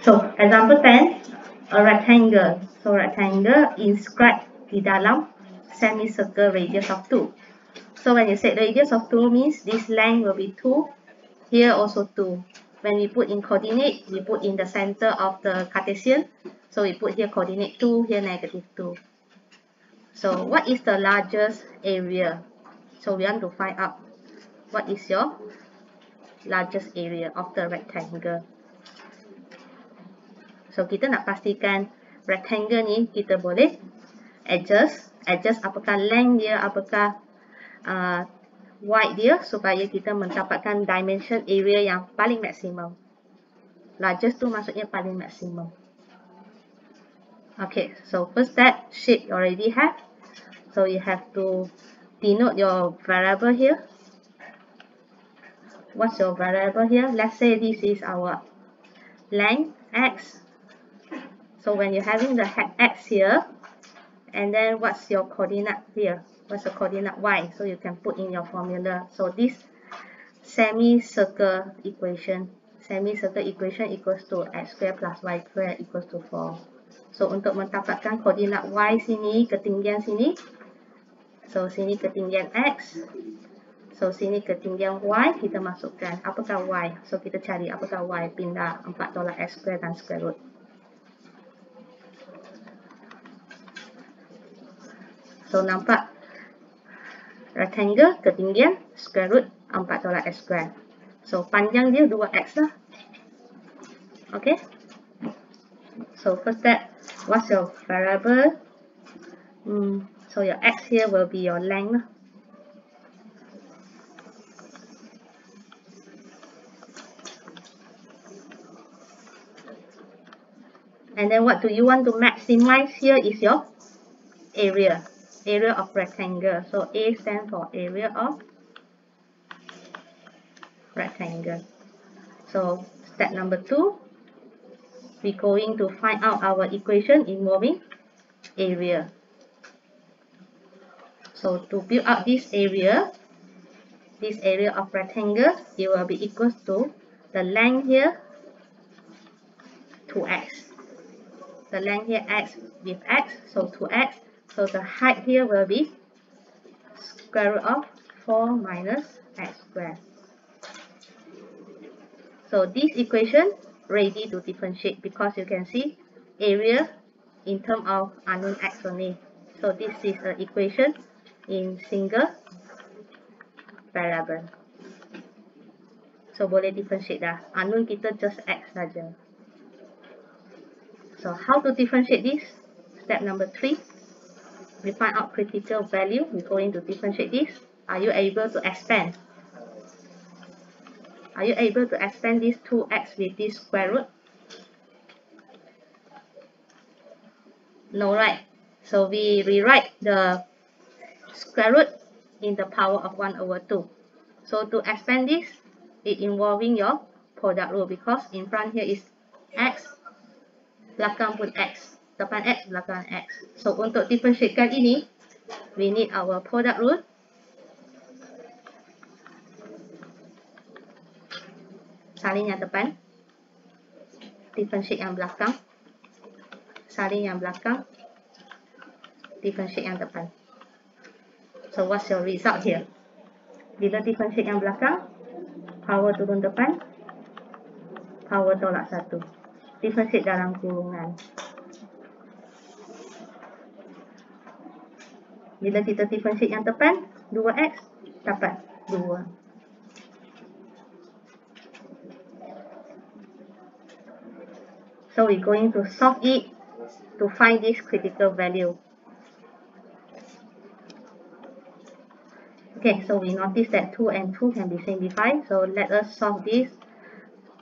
So example 10, a rectangle. So rectangle inscribed di dalam semicircle radius of 2. So when you say radius of 2 means this length will be 2, here also 2. When we put in coordinate, we put in the center of the Cartesian. So we put here coordinate 2, here negative 2. So what is the largest area? So we want to find out what is your largest area of the rectangle. So kita nak pastikan rectangle ni kita boleh adjust apakah length dia, apakah wide dia, supaya kita mendapatkan dimension area yang paling maksimum. Largest tu maksudnya paling maksimum. Okay, so first step, shape you already have. So you have to denote your variable here. What's your variable here? Let's say this is our length x. So when you're having the x here, and then what's your coordinate here? What's the coordinate y? So you can put in your formula. So this semicircle equation equals to x squared plus y squared equals to 4. So untuk mendapatkan koordinat y sini, ketinggian sini, so sini ketinggian x, so sini ketinggian y, kita masukkan apakah y. So kita cari apakah y, pindah 4 tolak x squared dan square root. So nampak rectangle ketinggian square root 4 tolak x squared. So panjang dia 2x lah. Okay. So first step, what's your variable? So your x here will be your length. And then what do you want to maximize here is your area of rectangle. So A stands for area of rectangle. So step number 2, we're going to find out our equation involving area. So to build out this area of rectangle, it will be equal to the length here 2x. The length here x with x, so 2x. So the height here will be square root of 4 minus x squared. So this equation ready to differentiate because you can see area in terms of unknown x only. So this is an equation in single variable. So boleh differentiate dah. Unknown kita just x saja. So how to differentiate this? Step number 3. We find out critical value. We're going to differentiate this. Are you able to expand? Are you able to expand this 2x with this square root? No, right? So we rewrite the square root in the power of 1 over 2. So to expand this, it involving your product rule because in front here is x, belakang pun x, depan x, belakang x. So untuk differentiatekan ini, we need our product rule. Salin yang depan, differentiate yang belakang, salin yang belakang, differentiate yang depan. So what's your result here? Bila differentiate yang belakang, power turun depan, power tolak 1. Differentiate dalam kurungan. Bila kita differentiate yang depan, 2x dapat 2. So we're going to solve it to find this critical value. Okay, so we notice that 2 and 2 can be simplified. So let us solve this.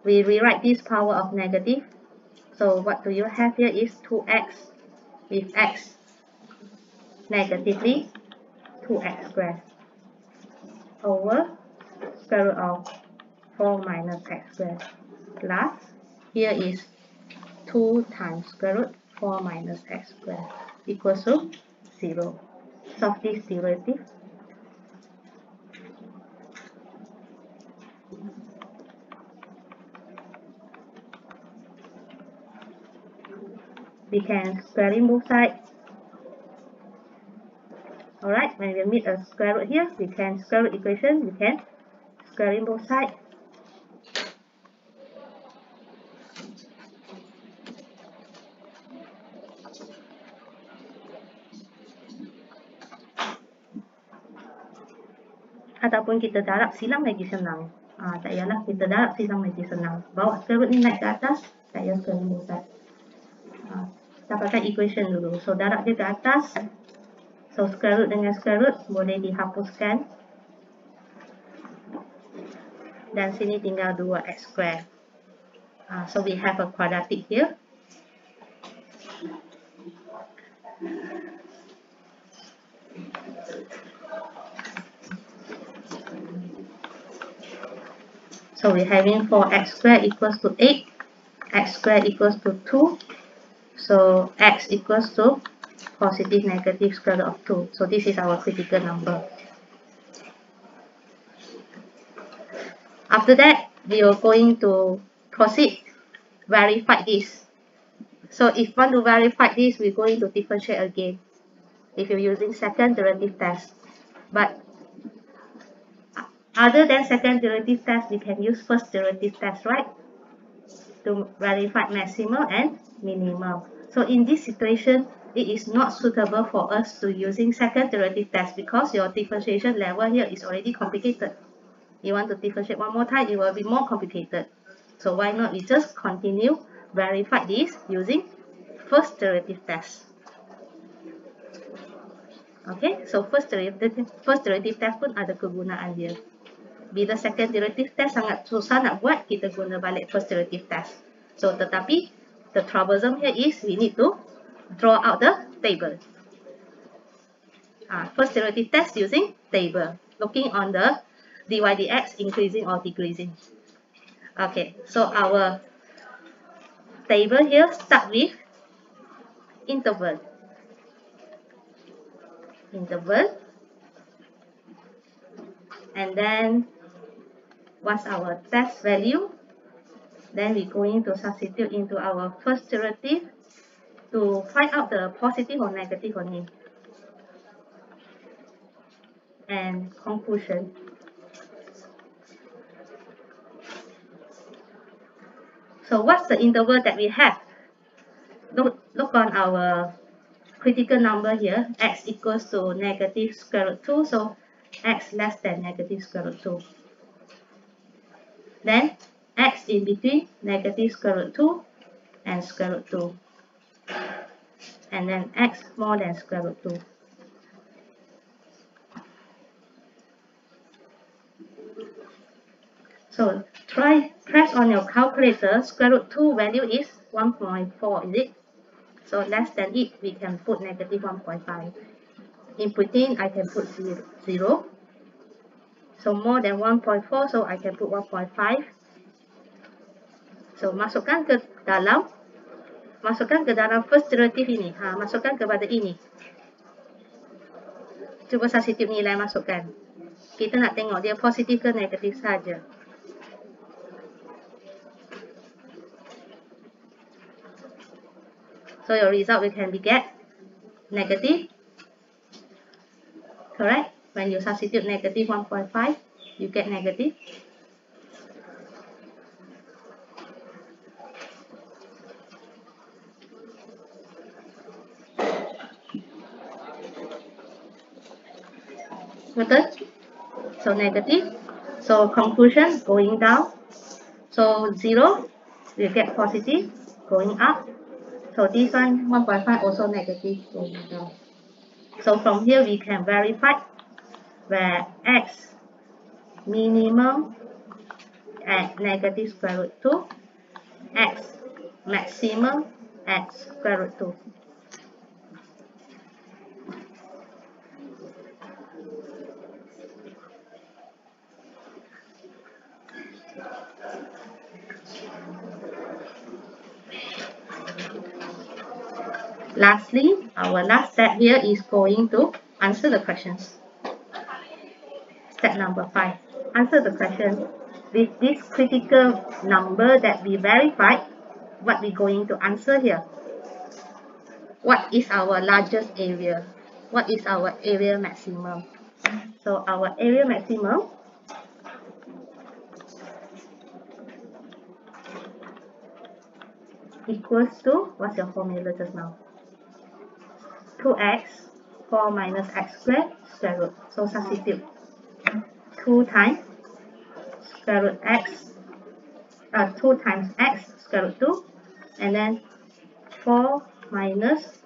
We rewrite this power of negative. So what do you have here is 2x with x negatively 2x squared over square root of 4 minus x squared plus here is 2 times square root 4 minus x squared equals to 0. Solve this derivative. we can square in both sides. Alright, when we meet a square root here, we can square root equation, we can square in both sides. Ataupun kita darab silang lagi senang. Tak payahlah kita darab silang lagi senang. Bawa square root ni naik ke atas, tak payah square root side. Dapatkan equation dulu. So darab dia ke atas. So square root dengan square root boleh dihapuskan. Dan sini tinggal 2x square. So we have a quadratic here. So we're having 4x squared equals to 8, x squared equals to 2, so x equals to positive negative square root of 2. So this is our critical number. After that, we are going to proceed, verify this. So if want to verify this, we're going to differentiate again, if you're using second derivative test. But other than second derivative test, we can use first derivative test, right? To verify maximum and minimum. So in this situation, it is not suitable for us to using second derivative test because your differentiation level here is already complicated. You want to differentiate one more time, it will be more complicated. So why not we just continue verify this using first derivative test. Okay, so first derivative test pun ada kegunaan dia. Bila second derivative test sangat susah nak buat, kita guna balik first derivative test. So tetapi the troublesome here is we need to draw out the table. First derivative test using table, looking on the dy dx increasing or decreasing. Okay, so our table here start with interval. And then what's our test value? Then we're going to substitute into our first derivative to find out the positive or negative on it. And conclusion. So what's the interval that we have? Look on our critical number here, x equals to negative square root 2, so x less than negative square root 2. Then x in between negative square root 2 and square root 2. And then x more than square root 2. So press on your calculator, square root 2 value is 1.4, is it? So less than it, we can put negative 1.5. In between, I can put 0. So more than 1.4, so I can put 1.5. So masukkan ke dalam first derivative ini. Masukkan kepada ini. Cuba substitute nilai masukkan. Kita nak tengok dia positif ke negatif saja. So your result can be get negative. Correct? When you substitute negative 1.5, you get negative. Betul? So negative. So conclusion going down. So 0 you get positive going up. So this one 1.5 also negative going down. So from here we can verify where x minimum at negative square root 2, x maximum at square root 2. Lastly, our last step here is going to answer the questions. Step number 5. Answer the question. With this critical number that we verified, what we're going to answer here? what is our largest area? What is our area maximum? So our area maximum equals to, what's your formula just now? 2x, 4 minus x squared, square root. So substitute 2 times square root x, 2 times x, square root 2, and then 4 minus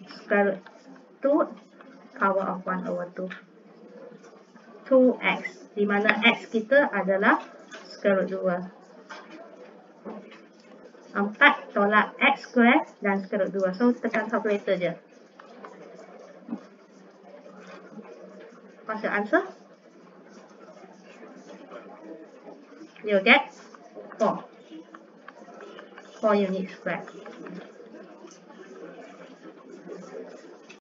square root 2, power of 1 over 2. 2x, di mana x kita adalah square root 2. 4 tolak x square dan square root 2. So, tekan calculator je. What's your answer? You'll get 4 units square.